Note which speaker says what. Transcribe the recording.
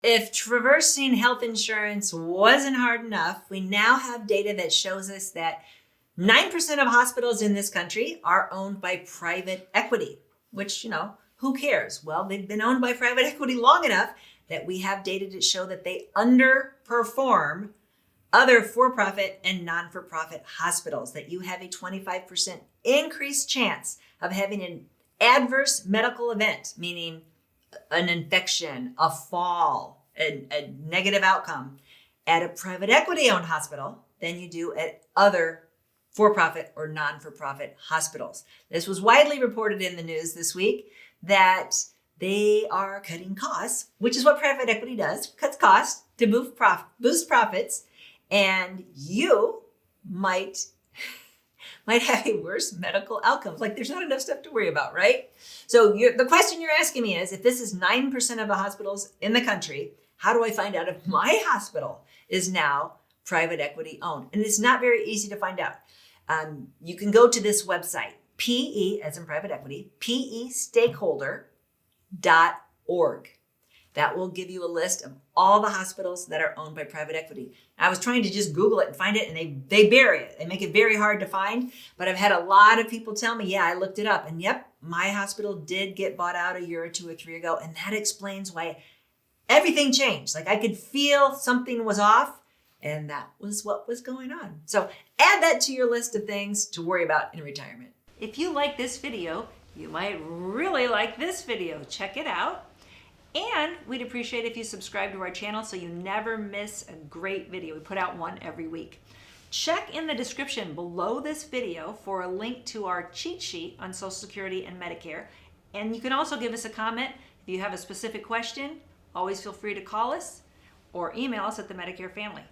Speaker 1: If traversing health insurance wasn't hard enough, we now have data that shows us that 9% of hospitals in this country are owned by private equity, which, who cares? Well, they've been owned by private equity long enough that we have data to show that they underperform other for-profit and non-for-profit hospitals, that you have a 25% increased chance of having an adverse medical event, meaning an infection, a fall, a negative outcome at a private equity owned hospital than you do at other for-profit or non-for-profit hospitals. This was widely reported in the news this week that they are cutting costs, which is what private equity does, cuts costs to boost profits, and you might have a worse medical outcomes. Like, there's not enough stuff to worry about, right? So the question you're asking me is, if this is 9% of the hospitals in the country, how do I find out if my hospital is now private equity owned? And it's not very easy to find out. You can go to this website, PE, as in private equity, PEstakeholder.org. That will give you a list of all the hospitals that are owned by private equity. I was trying to just Google it and find it, and they bury it. They make it very hard to find. But I've had a lot of people tell me, yeah, I looked it up, and yep, my hospital did get bought out a year or 2 or 3 ago, and that explains why everything changed. Like, I could feel something was off, and that was what was going on. So add that to your list of things to worry about in retirement. If you like this video, you might really like this video. Check it out. And we'd appreciate if you subscribe to our channel so you never miss a great video. We put out one every week. Check in the description below this video for a link to our cheat sheet on Social Security and Medicare. And you can also give us a comment if you have a specific question. Always feel free to call us or email us at the Medicare family.